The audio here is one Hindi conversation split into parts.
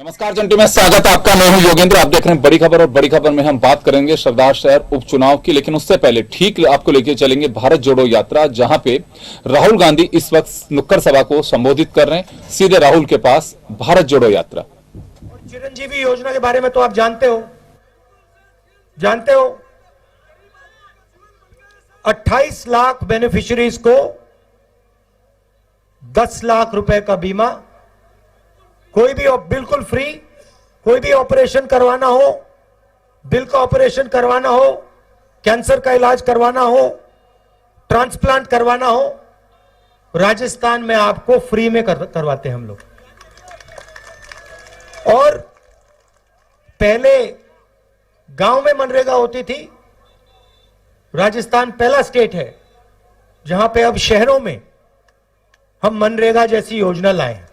नमस्कार जंटू में स्वागत है आपका। मैं हूं योगेंद्र। आप देख रहे हैं बड़ी खबर और बड़ी खबर में हम बात करेंगे सरदार शहर उपचुनाव की, लेकिन उससे पहले ठीक आपको लेके चलेंगे भारत जोड़ो यात्रा, जहां पे राहुल गांधी इस वक्त नुक्कड़ सभा को संबोधित कर रहे हैं। सीधे राहुल के पास भारत जोड़ो यात्रा। और चिरंजीवी योजना के बारे में तो आप जानते हो 28 लाख बेनिफिशियरीज को 10 लाख रुपए का बीमा, कोई भी बिल्कुल फ्री, कोई भी ऑपरेशन करवाना हो, दिल का ऑपरेशन करवाना हो, कैंसर का इलाज करवाना हो, ट्रांसप्लांट करवाना हो, राजस्थान में आपको फ्री में करवाते हैं हम लोग। और पहले गांव में मनरेगा होती थी। राजस्थान पहला स्टेट है जहां पे अब शहरों में हम मनरेगा जैसी योजना लाए।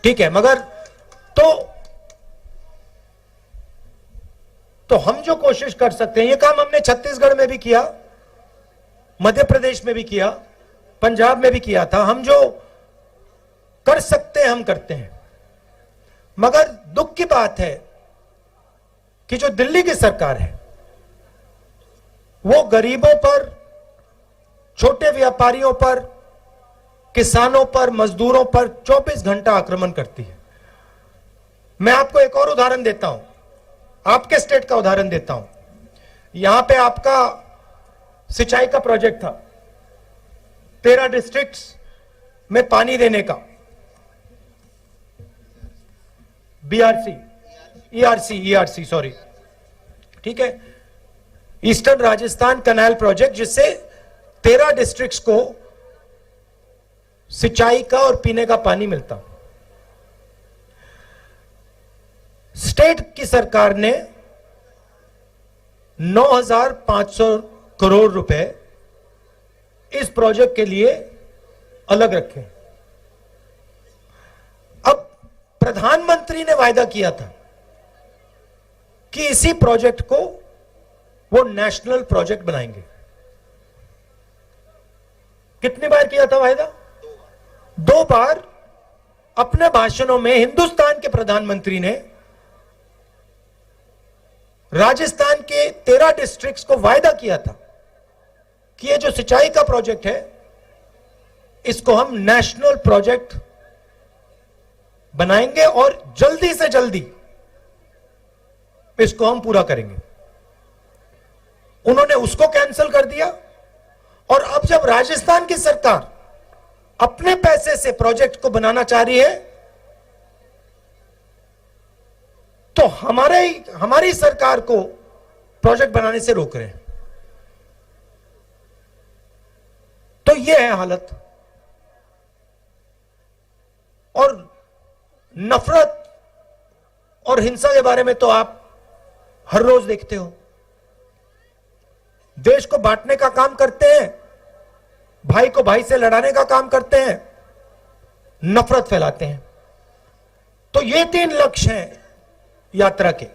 ठीक है, मगर तो हम जो कोशिश कर सकते हैं, ये काम हमने छत्तीसगढ़ में भी किया, मध्य प्रदेश में भी किया, पंजाब में भी किया था। हम जो कर सकते हैं हम करते हैं। मगर दुख की बात है कि जो दिल्ली की सरकार है वो गरीबों पर, छोटे व्यापारियों पर, किसानों पर, मजदूरों पर 24 घंटा आक्रमण करती है। मैं आपको एक और उदाहरण देता हूं, आपके स्टेट का उदाहरण देता हूं। यहां पे आपका सिंचाई का प्रोजेक्ट था, 13 डिस्ट्रिक्ट्स में पानी देने का, ईआरसी सॉरी, ठीक है, ईस्टर्न राजस्थान कैनाल प्रोजेक्ट, जिससे 13 डिस्ट्रिक्ट्स को सिंचाई का और पीने का पानी मिलता। स्टेट की सरकार ने 9,500 करोड़ रुपए इस प्रोजेक्ट के लिए अलग रखे। अब प्रधानमंत्री ने वायदा किया था कि इसी प्रोजेक्ट को वो नेशनल प्रोजेक्ट बनाएंगे। कितनी बार किया था वायदा? 2 बार। अपने भाषणों में हिंदुस्तान के प्रधानमंत्री ने राजस्थान के 13 डिस्ट्रिक्ट्स को वायदा किया था कि ये जो सिंचाई का प्रोजेक्ट है इसको हम नेशनल प्रोजेक्ट बनाएंगे और जल्दी से जल्दी इसको हम पूरा करेंगे। उन्होंने उसको कैंसिल कर दिया। और अब जब राजस्थान की सरकार अपने पैसे से प्रोजेक्ट को बनाना चाह रही है तो हमारी सरकार को प्रोजेक्ट बनाने से रोक रहे हैं। तो यह है हालत। और नफरत और हिंसा के बारे में तो आप हर रोज देखते हो। देश को बांटने का काम करते हैं, भाई को भाई से लड़ाने का काम करते हैं, नफरत फैलाते हैं। तो ये 3 लक्ष्य हैं यात्रा के।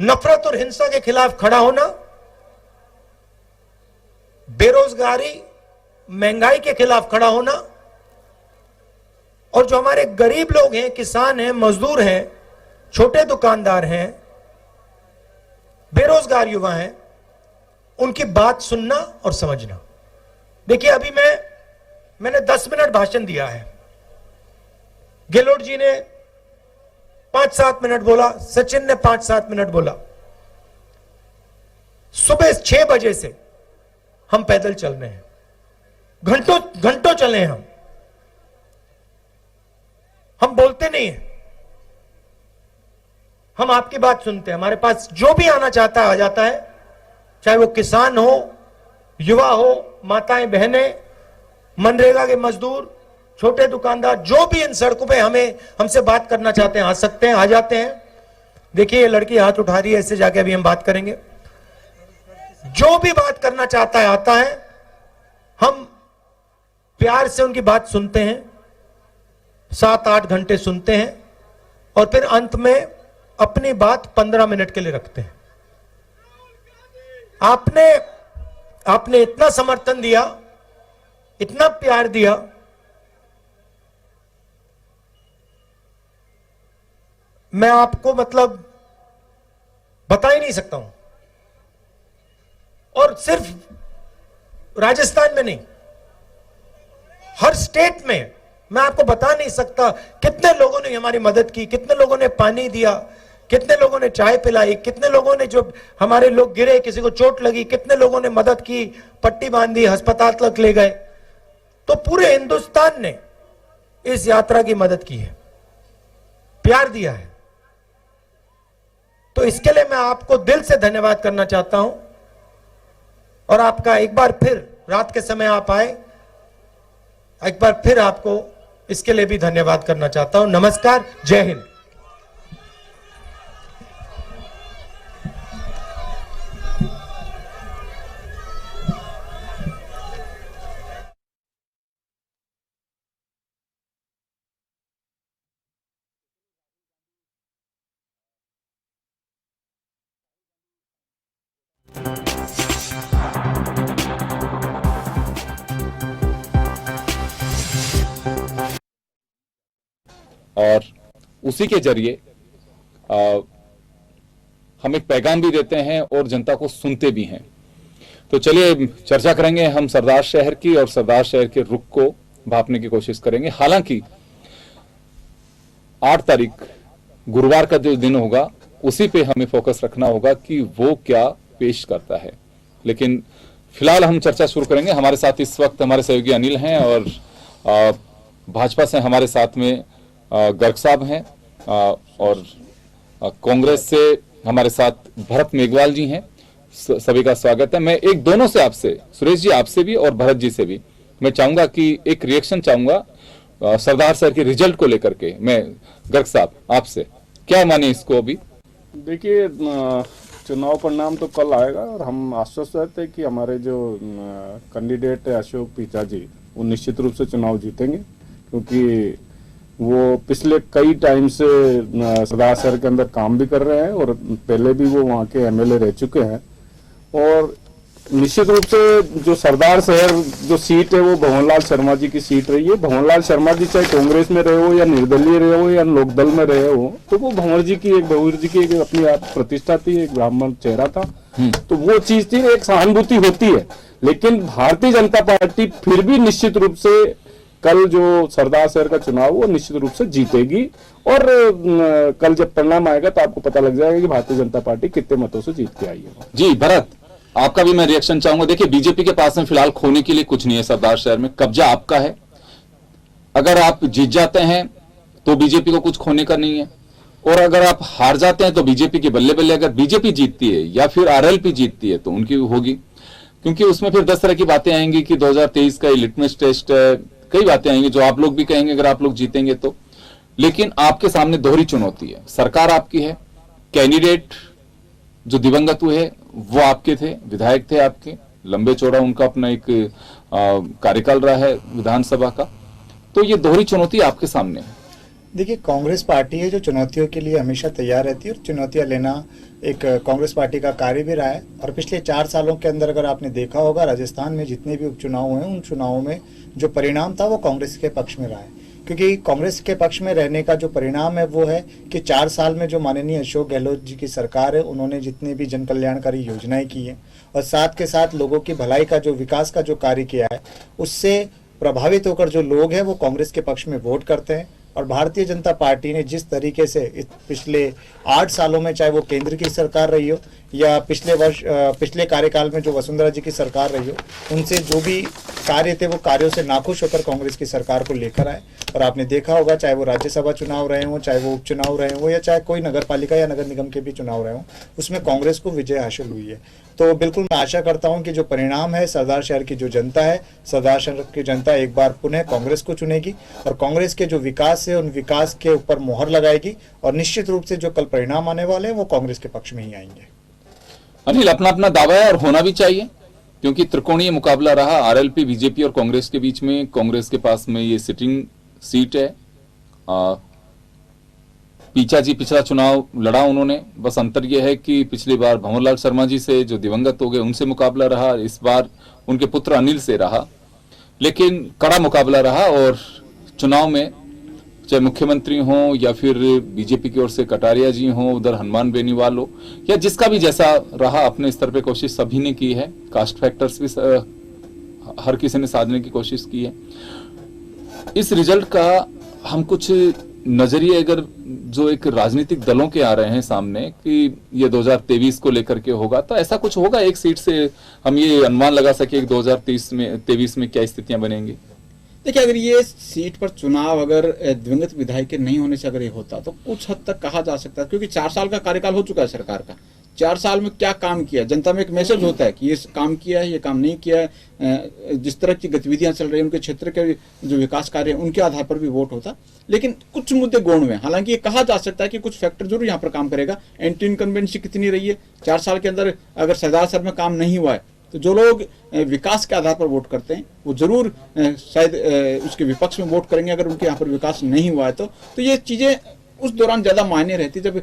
नफरत और हिंसा के खिलाफ खड़ा होना, बेरोजगारी, महंगाई के खिलाफ खड़ा होना, और जो हमारे गरीब लोग हैं, किसान हैं, मजदूर हैं, छोटे दुकानदार हैं, बेरोजगार युवा हैं, उनकी बात सुनना और समझना। देखिए, अभी मैंने 10 मिनट भाषण दिया है। गहलोत जी ने 5-7 मिनट बोला, सचिन ने 5-7 मिनट बोला। सुबह 6 बजे से हम पैदल चल रहे हैं, घंटों चले हैं। हम बोलते नहीं हैं, हम आपकी बात सुनते हैं। हमारे पास जो भी आना चाहता है आ जाता है, चाहे वो किसान हो, युवा हो, माताएं बहनें, मनरेगा के मजदूर, छोटे दुकानदार, जो भी इन सड़कों पे हमसे बात करना चाहते हैं आ सकते हैं, आ जाते हैं। देखिए, ये लड़की हाथ उठा रही है, इससे जाके अभी हम बात करेंगे। जो भी बात करना चाहता है आता है। हम प्यार से उनकी बात सुनते हैं, 7-8 घंटे सुनते हैं और फिर अंत में अपनी बात 15 मिनट के लिए रखते हैं। आपने आपने इतना समर्थन दिया, इतना प्यार दिया, मैं आपको मतलब बता ही नहीं सकता हूं। और सिर्फ राजस्थान में नहीं, हर स्टेट में मैं आपको बता नहीं सकता कितने लोगों ने हमारी मदद की, कितने लोगों ने पानी दिया, कितने लोगों ने चाय पिलाई, कितने लोगों ने, जो हमारे लोग गिरे, किसी को चोट लगी, कितने लोगों ने मदद की, पट्टी बांधी, अस्पताल तक ले गए। तो पूरे हिंदुस्तान ने इस यात्रा की मदद की है, प्यार दिया है। तो इसके लिए मैं आपको दिल से धन्यवाद करना चाहता हूं। और आपका एक बार फिर, रात के समय आप आए, एक बार फिर आपको इसके लिए भी धन्यवाद करना चाहता हूं। नमस्कार, जय हिंद। और उसी के जरिए हम एक पैगाम भी देते हैं और जनता को सुनते भी हैं। तो चलिए चर्चा करेंगे हम सरदार शहर की, और सरदार शहर के रुख को भांपने की कोशिश करेंगे। हालांकि 8 तारीख गुरुवार का जो दिन होगा, उसी पे हमें फोकस रखना होगा कि वो क्या पेश करता है। लेकिन फिलहाल हम चर्चा शुरू करेंगे। हमारे साथ इस वक्त हमारे सहयोगी अनिल हैं, और भाजपा से हमारे साथ में गर्ग साहब हैं, और कांग्रेस से हमारे साथ भरत मेघवाल जी हैं। सभी का स्वागत है। मैं एक दोनों से, आपसे सुरेश जी, आपसे भी और भरत जी से भी मैं चाहूंगा कि एक रिएक्शन चाहूंगा सरदार सर के रिजल्ट को लेकर के। मैं गर्ग साहब आपसे क्या माने इसको अभी? देखिए, चुनाव परिणाम तो कल आएगा, और हम आश्वस्त रहते हैं कि हमारे जो कैंडिडेट है अशोक पीचा जी, वो निश्चित रूप से चुनाव जीतेंगे, क्योंकि वो पिछले कई टाइम से सरदार शहर के अंदर काम भी कर रहे हैं, और पहले भी वो वहाँ के एमएलए रह चुके हैं। और निश्चित रूप से जो सरदार शहर जो सीट है, वो भंवरलाल शर्मा जी की सीट रही है। भंवरलाल शर्मा जी चाहे कांग्रेस में रहे हो, या निर्दलीय रहे हो, या लोकदल में रहे हो, तो वो भंवर जी की एक अपनी आप प्रतिष्ठा थी, एक ब्राह्मण चेहरा था, तो वो चीज थी, एक सहानुभूति होती है। लेकिन भारतीय जनता पार्टी फिर भी निश्चित रूप से कल जो सरदार शहर का चुनाव, वो निश्चित रूप से जीतेगी। और कल जब परिणाम आएगा तो आपको पता लग जाएगा कि भारतीय जनता पार्टी कितने मतों से जीत के आई है। जी भरत, आपका भी मैं रिएक्शन चाहूंगा। देखिए, बीजेपी के पास में फिलहाल खोने के लिए कुछ नहीं है। सरदार शहर में कब्जा आपका है। अगर आप जीत जाते हैं तो बीजेपी को कुछ खोने का नहीं है, और अगर आप हार जाते हैं तो बीजेपी की बल्ले बल्ले। अगर बीजेपी जीतती है या फिर आरएलपी जीतती है तो उनकी होगी, क्योंकि उसमें फिर 10 तरह की बातें आएंगी कि 2023 का लिटमस टेस्ट है, कई बातें आएंगी जो आप लोग भी कहेंगे अगर आप लोग जीतेंगे तो। लेकिन आपके सामने दोहरी चुनौती है। सरकार आपकी है, कैंडिडेट जो दिवंगत हुए हैं वो आपके थे, विधायक थे आपके, लंबे चौड़ा उनका अपना एक कार्यकाल रहा है विधानसभा का। तो ये दोहरी चुनौती आपके सामने है। देखिए, कांग्रेस पार्टी है जो चुनौतियों के लिए हमेशा तैयार रहती है, और चुनौतियां लेना एक कांग्रेस पार्टी का कार्य भी रहा है। और पिछले 4 सालों के अंदर अगर आपने देखा होगा, राजस्थान में जितने भी उपचुनाव हुए, उन चुनावों में जो परिणाम था वो कांग्रेस के पक्ष में रहा है। क्योंकि कांग्रेस के पक्ष में रहने का जो परिणाम है वो है कि 4 साल में जो माननीय अशोक गहलोत जी की सरकार है, उन्होंने जितनी भी जन कल्याणकारी योजनाएं की हैं, और साथ के साथ लोगों की भलाई का जो विकास का जो कार्य किया है, उससे प्रभावित होकर जो लोग हैं वो कांग्रेस के पक्ष में वोट करते हैं। और भारतीय जनता पार्टी ने जिस तरीके से पिछले 8 सालों में, चाहे वो केंद्र की सरकार रही हो या पिछले कार्यकाल में जो वसुंधरा जी की सरकार रही हो, उनसे जो भी कार्य थे वो कार्यों से नाखुश होकर कांग्रेस की सरकार को लेकर आए। और आपने देखा होगा, चाहे वो राज्यसभा चुनाव रहे हों, चाहे वो उपचुनाव रहे हों, या चाहे कोई नगर पालिका या नगर निगम के भी चुनाव रहे हों, उसमें कांग्रेस को विजय हासिल हुई है। तो बिल्कुल मैं आशा करता हूं कि जो परिणाम है, सरदार शहर की जो जनता है, सरदार शहर की जनता एक बार पुनः कांग्रेस को चुनेगी, और कांग्रेस के जो विकास है उन विकास के ऊपर मोहर लगाएगी, और निश्चित रूप से जो कल परिणाम आने वाले हैं वो कांग्रेस के पक्ष में ही आएंगे। अनिल, अपना अपना दावा है और होना भी चाहिए, क्योंकि त्रिकोणीय मुकाबला रहा आरएलपी, बीजेपी और कांग्रेस के बीच में। कांग्रेस के पास में ये सिटिंग सीट है, पीचा जी पिछला चुनाव लड़ा उन्होंने, बस अंतर यह है कि पिछली बार भंवरलाल शर्मा जी से जो दिवंगत हो गए उनसे मुकाबला रहा, इस बार उनके पुत्र अनिल से रहा, लेकिन कड़ा मुकाबला रहा। और चुनाव में चाहे मुख्यमंत्री हों या फिर बीजेपी की ओर से कटारिया जी हों, उधर हनुमान बेनीवाल हो, या जिसका भी जैसा रहा, अपने स्तर पे कोशिश सभी ने की है। कास्ट फैक्टर्स भी हर किसी ने साधने की कोशिश की है। इस रिजल्ट का हम कुछ नजरिए अगर जो एक राजनीतिक दलों के आ रहे हैं सामने कि ये 2023 को लेकर के होगा, तो ऐसा कुछ होगा एक सीट से हम ये अनुमान लगा सके कि 2023 में क्या स्थितियां बनेंगी? देखिए, अगर ये सीट पर चुनाव अगर दिवंगत विधायक के नहीं होने से अगर ये होता तो कुछ हद तक कहा जा सकता है, क्योंकि 4 साल का कार्यकाल हो चुका है सरकार का। 4 साल में क्या काम किया, जनता में एक मैसेज होता है कि ये काम किया है, ये काम नहीं किया है। जिस तरह की गतिविधियां चल रही हैं उनके क्षेत्र के जो विकास कार्य हैं उनके आधार पर भी वोट होता। लेकिन कुछ मुद्दे गौण में, हालांकि ये कहा जा सकता है कि कुछ फैक्टर जरूर यहाँ पर काम करेगा। एंटी इनकम्बेंसी कितनी रही है 4 साल के अंदर, अगर सरदार सर में काम नहीं हुआ है तो जो लोग विकास के आधार पर वोट करते हैं वो जरूर शायद उसके विपक्ष में वोट करेंगे अगर उनके यहाँ पर विकास नहीं हुआ है तो ये चीजें उस दौरान ज्यादा मायने रहती जब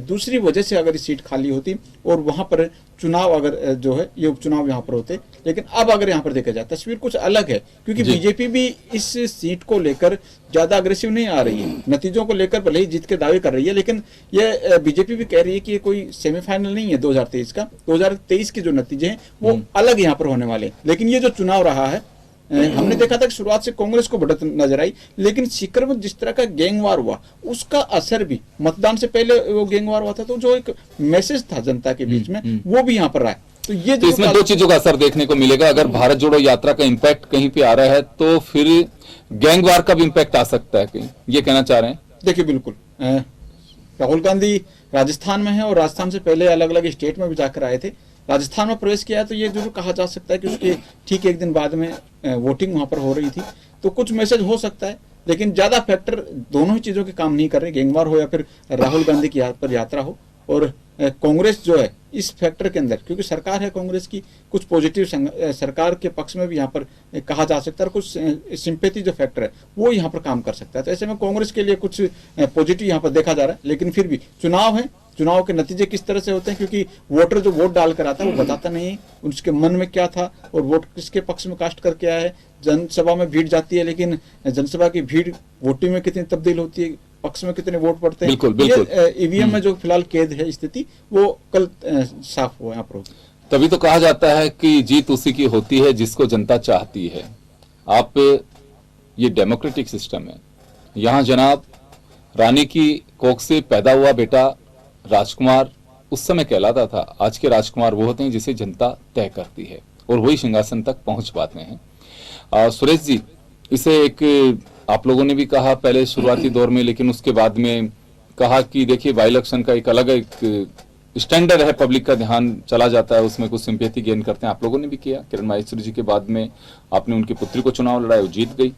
दूसरी वजह से अगर सीट खाली होती और वहां पर चुनाव अगर जो है ये उपचुनाव यहाँ पर होते। लेकिन अब अगर यहाँ पर देखा जाए तस्वीर कुछ अलग है, क्योंकि बीजेपी भी इस सीट को लेकर ज्यादा अग्रेसिव नहीं आ रही है। नतीजों को लेकर भले ही जीत के दावे कर रही है, लेकिन ये बीजेपी भी कह रही है कि ये कोई सेमीफाइनल नहीं है 2023 का। 2023 के जो नतीजे हैं वो अलग यहाँ पर होने वाले हैं। लेकिन ये जो चुनाव रहा है, हमने देखा था कि शुरुआत से कांग्रेस को बढ़त नजर आई, लेकिन सीकर में जिस तरह का गैंगवार हुआ उसका असर भी, मतदान से पहले वो गैंगवार हुआ था तो जो एक मैसेज था जनता के बीच में वो भी यहाँ पर रहा है। तो ये तो इसमें 2 चीजों का असर देखने को मिलेगा। अगर भारत जोड़ो यात्रा का इंपैक्ट कहीं पे आ रहा है तो फिर गैंगवार का भी इंपैक्ट आ सकता है कहीं, ये कहना चाह रहे हैं? देखिए, बिल्कुल राहुल गांधी राजस्थान में है और राजस्थान से पहले अलग अलग स्टेट में भी जाकर आए थे। राजस्थान में प्रवेश किया है तो ये जरूर कहा जा सकता है कि उसके ठीक एक दिन बाद में वोटिंग वहां पर हो रही थी, तो कुछ मैसेज हो सकता है। लेकिन ज्यादा फैक्टर दोनों ही चीजों के काम नहीं कर रहे, गैंगवार हो या फिर राहुल गांधी की पर यात्रा हो। और कांग्रेस जो है इस फैक्टर के अंदर, क्योंकि सरकार है कांग्रेस की, कुछ पॉजिटिव सरकार के पक्ष में भी यहाँ पर कहा जा सकता है, और कुछ सिंपैथी जो फैक्टर है वो यहाँ पर काम कर सकता है। तो ऐसे में कांग्रेस के लिए कुछ पॉजिटिव यहाँ पर देखा जा रहा है। लेकिन फिर भी चुनाव है, चुनाव के नतीजे किस तरह से होते हैं, क्योंकि वोटर जो वोट डालकर आता है वो बताता नहीं है उसके मन में क्या था और वोट किसके पक्ष में कास्ट करके आया है। जनसभा में भीड़ जाती है, लेकिन जनसभा की भीड़ वोटिंग में कितनी तब्दील होती है, पक्ष में कितने वोट पड़ते हैं। बिल्कुल, बिल्कुल। ईवीएम में जो फिलहाल कैद है स्थिति वो कल साफ हुआ यहाँ पर होगी। तभी तो कहा जाता है कि जीत उसी की होती है जिसको जनता चाहती है। आप ये डेमोक्रेटिक सिस्टम है, यहाँ जनाब रानी की कोख से पैदा हुआ बेटा राजकुमार उस समय कहलाता था। आज के राजकुमार वो होते हैं जिसे जनता तय करती है और वही सिंहासन तक पहुंच पाते हैं। सुरेश जी, इसे एक आप लोगों ने भी कहा पहले शुरुआती दौर में, लेकिन उसके बाद में कहा कि देखिए बाई इलेक्शन का एक अलग एक स्टैंडर्ड है, पब्लिक का ध्यान चला जाता है, उसमें कुछ सिंपैथी गेन करते हैं। आप लोगों ने भी किया। किरण माहेश्वरी जी के बाद में आपने उनकी पुत्री को चुनाव लड़ाया, वो जीत गई।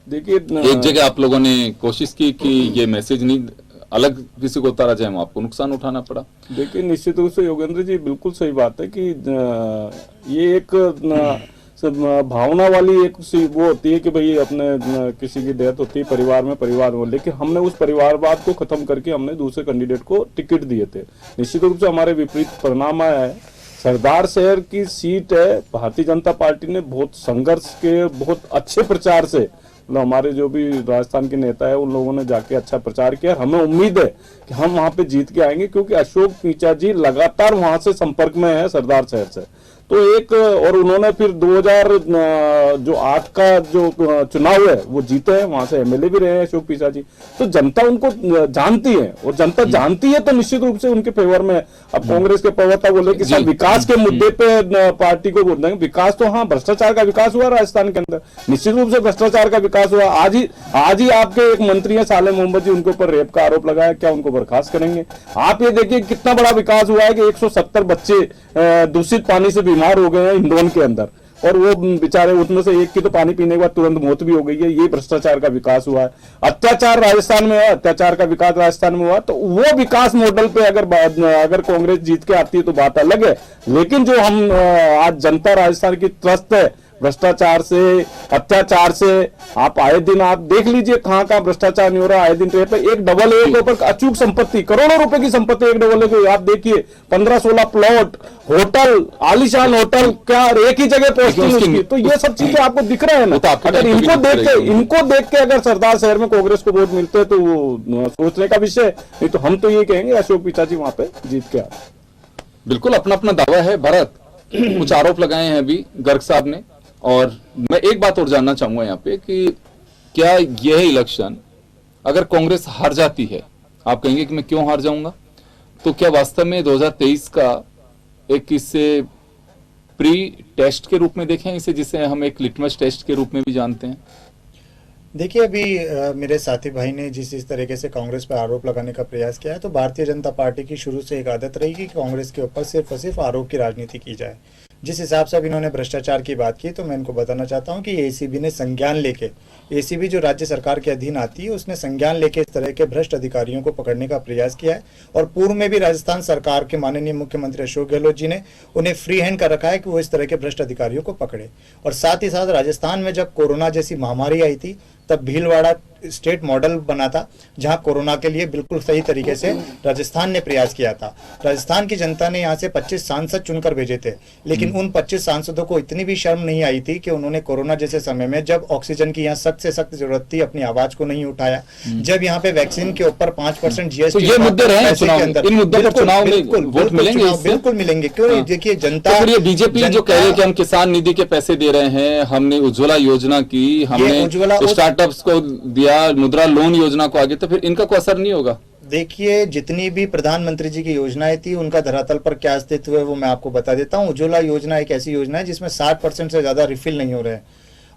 देखिए, एक जगह आप लोगों ने कोशिश की कि ये मैसेज नहीं अलग किसी को उतारा जाए, आपको नुकसान उठाना पड़ा। देखिए, निश्चित रूप से योगेंद्र जी बिल्कुल सही बात है कि ये एक भावना वाली एक वो होती है कि भाई अपने किसी की डेथ होती है परिवार में, लेकिन हमने उस परिवारवाद को खत्म करके हमने दूसरे कैंडिडेट को टिकट दिए थे। निश्चित रूप से हमारे विपरीत परिणाम आया है। सरदार शहर की सीट है, भारतीय जनता पार्टी ने बहुत संघर्ष के बहुत अच्छे प्रचार से, हमारे जो भी राजस्थान के नेता है उन लोगों ने जाके अच्छा प्रचार किया। हमें उम्मीद है कि हम वहां पे जीत के आएंगे, क्योंकि अशोक पीचा जी लगातार वहां से संपर्क में है सरदार शहर से। तो एक और उन्होंने फिर 2008 का जो चुनाव है वो जीते हैं, वहां से एमएलए भी रहे हैं अशोक पीचा जी। तो जनता उनको जानती है और जनता जानती है तो निश्चित रूप से उनके फेवर में। अब कांग्रेस के प्रवक्ता बोले कि सर विकास के मुद्दे पे पार्टी को वोट देंगे। विकास तो हाँ, भ्रष्टाचार का विकास हुआ राजस्थान के अंदर, निश्चित रूप से भ्रष्टाचार का विकास हुआ। आज ही आपके एक मंत्री है साले मोहम्मद जी, उनके ऊपर रेप का आरोप लगाया, क्या उनको बर्खास्त करेंगे? आप ये देखिए कितना बड़ा विकास हुआ है कि 170 बच्चे दूषित पानी से बीमार हो गए हैं हिंडोन के अंदर, और वो बेचारे उसमें से एक की तो पानी पीने के बाद तुरंत मौत भी हो गई है। ये भ्रष्टाचार का विकास हुआ है। अत्याचार राजस्थान में हुआ, अत्याचार का विकास राजस्थान में हुआ। तो वो विकास मॉडल पे अगर कांग्रेस जीत के आती है तो बात अलग है, लेकिन जो हम आज जनता राजस्थान की त्रस्त है भ्रष्टाचार से, अत्याचार से। आप आए दिन आप देख लीजिए कहाँ कहाँ भ्रष्टाचार नहीं हो रहा। आए दिन ट्रेन पे एक डबल ए के ऊपर अचूक संपत्ति, करोड़ों रुपए की संपत्ति एक डबल ए को आप देखिए, 15-16 प्लॉट, होटल, आलीशान होटल, क्या एक ही जगह पोस्टिंग उसकी। तो ये सब चीजें आपको दिख रहे हैं ना। अगर इनको देख के अगर सरदार शहर में कांग्रेस को वोट मिलते हैं तो वो सोचने का विषय। नहीं तो हम तो ये कहेंगे अशोक पिचाजी वहां पे जीत के आए। बिल्कुल अपना अपना दावा है। भरत, कुछ आरोप लगाए हैं अभी गर्ग साहब ने, और मैं एक बात और जानना चाहूंगा यहाँ पे कि क्या यह इलेक्शन अगर कांग्रेस हार जाती है, आप कहेंगे कि मैं क्यों हार जाऊंगा, तो क्या वास्तव में 2023 का एक इसे प्री टेस्ट के रूप में देखें इसे, जिसे हम एक लिटमस टेस्ट के रूप में भी जानते हैं? देखिए, अभी मेरे साथी भाई ने जिस तरीके से कांग्रेस पर आरोप लगाने का प्रयास किया है, तो भारतीय जनता पार्टी की शुरू से एक आदत रही कि कांग्रेस के ऊपर सिर्फ और सिर्फ आरोप की राजनीति की जाए। जिस हिसाब से अब इन्होंने भ्रष्टाचार की बात की, तो मैं इनको बताना चाहता हूं कि एसीबी ने संज्ञान लेके, एसीबी जो राज्य सरकार के अधीन आती है, उसने संज्ञान लेके इस तरह के भ्रष्ट अधिकारियों को पकड़ने का प्रयास किया है। और पूर्व में भी राजस्थान सरकार के माननीय मुख्यमंत्री अशोक गहलोत जी ने उन्हें फ्री हैंड कर रखा है कि वो इस तरह के भ्रष्ट अधिकारियों को पकड़े। और साथ ही साथ राजस्थान में जब कोरोना जैसी महामारी आई थी, तब भीलवाड़ा स्टेट मॉडल बना था, जहां कोरोना के लिए बिल्कुल सही तरीके से राजस्थान ने प्रयास किया था। राजस्थान की जनता ने यहां से 25 सांसद चुनकर भेजे थे, लेकिन उन 25 सांसदों को इतनी भी शर्म नहीं आई थी कि उन्होंने कोरोना जैसे समय में, जब ऑक्सीजन की यहाँ सख्त से सख्त जरूरत थी, अपनी आवाज को नहीं उठाया। जब यहाँ पे वैक्सीन के ऊपर 5% जीएसटी, तो ये मुद्दे रहे चुनाव, इन मुद्दों पर चुनाव में वोट मिलेंगे, बिल्कुल मिलेंगे। क्यों नहीं? देखिए, जनता, तो बीजेपी जो कह रही है कि हम किसान निधि के पैसे दे रहे हैं, हमने उज्ज्वला योजना की, हमने स्टार्टअप्स को दिया, मुद्रा लोन योजना को आगे, तो फिर इनका कोई असर नहीं होगा? देखिए, जितनी भी प्रधानमंत्री जी की योजनाएं थी, उनका धरातल पर क्या अस्तित्व है वो मैं आपको बता देता हूं। उज्ज्वला योजना एक ऐसी योजना है जिसमें 60% से ज्यादा रिफिल नहीं हो रहे हैं।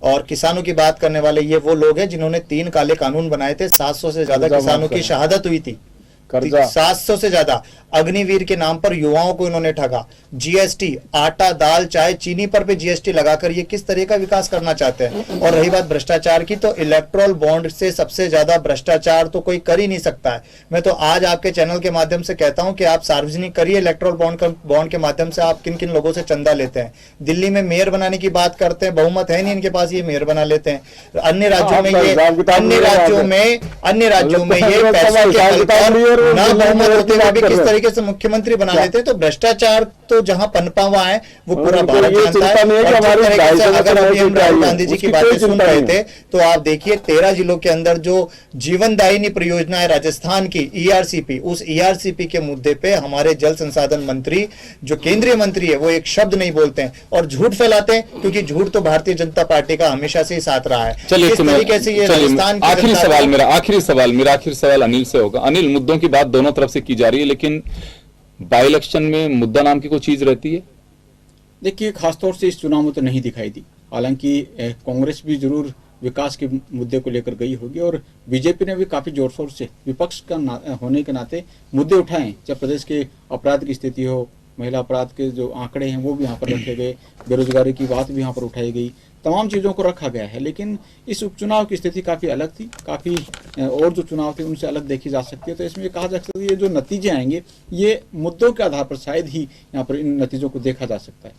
और किसानों की बात करने वाले ये वो लोग हैं जिन्होंने 3 काले कानून बनाए थे। 700 से ज्यादा किसानों की शहादत हुई थी, 700 से ज्यादा। अग्निवीर के नाम पर युवाओं को इन्होंने ठगा। जीएसटी, आटा, दाल, चाय, चीनी पर भी जीएसटी लगाकर ये किस तरह का विकास करना चाहते हैं। और रही बात भ्रष्टाचार की, तो इलेक्ट्रोल बॉन्ड से सबसे ज्यादा भ्रष्टाचार तो कोई कर ही नहीं सकता है। मैं तो आज आपके चैनल के माध्यम से कहता हूं कि आप सार्वजनिक करिए इलेक्ट्रोल बॉन्ड के माध्यम से आप किन किन लोगों से चंदा लेते हैं। दिल्ली में मेयर बनाने की बात करते हैं, बहुमत है नहीं इनके पास, ये मेयर बना लेते हैं। अन्य राज्यों में ये पैसे के ना बहुमत होते हुए भी किस तरीके से मुख्यमंत्री बना लेते हैं। तो भ्रष्टाचार तो जहां पनपा हुआ है वो पूरा भारत जानता है। अगर अभी हम राहुल गांधी जी की बातें सुन रहे थे, तो आप देखिए 13 जिलों के अंदर जो जीवनदायिनी परियोजना है राजस्थान की, ईआरसीपी, उस ईआरसीपी के मुद्दे पे हमारे जल संसाधन मंत्री, जो केंद्रीय मंत्री है, वो एक शब्द नहीं बोलते हैं और झूठ फैलाते हैं, क्योंकि झूठ तो भारतीय जनता पार्टी का हमेशा से ही साथ रहा है। चलिए, इस तरीके से ये राजस्थान की आखिरी सवाल अनिल से होगा। अनिल, मुद्दों की बात दोनों तरफ से की जा रही है, लेकिन बाई इलेक्शन में मुद्दा नाम की कोई चीज रहती है? देखिए, खासतौर से इस चुनाव में तो नहीं दिखाई दी। हालांकि कांग्रेस भी जरूर विकास के मुद्दे को लेकर गई होगी, और बीजेपी ने भी काफी जोर शोर से विपक्ष का होने के नाते मुद्दे उठाए। चाहे प्रदेश के अपराध की स्थिति हो, महिला अपराध के जो आंकड़े हैं वो भी यहाँ पर रखे गए, बेरोजगारी की बात भी यहाँ पर उठाई गई, तमाम चीज़ों को रखा गया है। लेकिन इस उपचुनाव की स्थिति काफ़ी अलग थी, काफ़ी और जो चुनाव थे उनसे अलग देखी जा सकती है। तो इसमें कहा जा सकता है ये जो नतीजे आएंगे, ये मुद्दों के आधार पर शायद ही यहाँ पर इन नतीजों को देखा जा सकता है।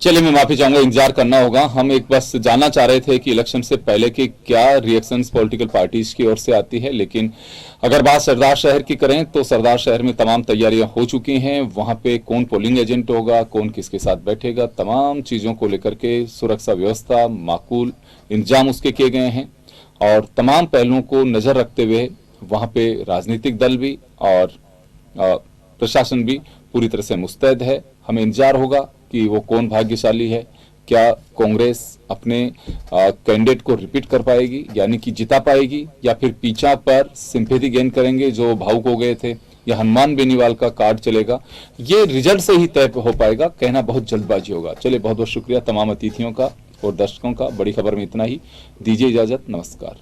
चलिए, मैं माफी चाहूंगा, इंतजार करना होगा। हम एक बस जानना चाह रहे थे कि इलेक्शन से पहले के क्या रिएक्शंस पॉलिटिकल पार्टीज की ओर से आती है, लेकिन अगर बात सरदार शहर की करें तो सरदार शहर में तमाम तैयारियां हो चुकी हैं। वहां पे कौन पोलिंग एजेंट होगा, कौन किसके साथ बैठेगा, तमाम चीजों को लेकर के सुरक्षा व्यवस्था, माकूल इंतजाम उसके किए गए हैं, और तमाम पहलुओं को नजर रखते हुए वहां पे राजनीतिक दल भी और प्रशासन भी पूरी तरह से मुस्तैद है। हमें इंतजार होगा कि वो कौन भाग्यशाली है। क्या कांग्रेस अपने कैंडिडेट को रिपीट कर पाएगी, यानी कि जिता पाएगी, या फिर पीछा पर सिंपैथी गेन करेंगे जो भावुक हो गए थे, या हनुमान बेनीवाल का कार्ड चलेगा? ये रिजल्ट से ही तय हो पाएगा, कहना बहुत जल्दबाजी होगा। चलिए, बहुत बहुत शुक्रिया तमाम अतिथियों का और दर्शकों का। बड़ी खबर में इतना ही, दीजिए इजाजत, नमस्कार।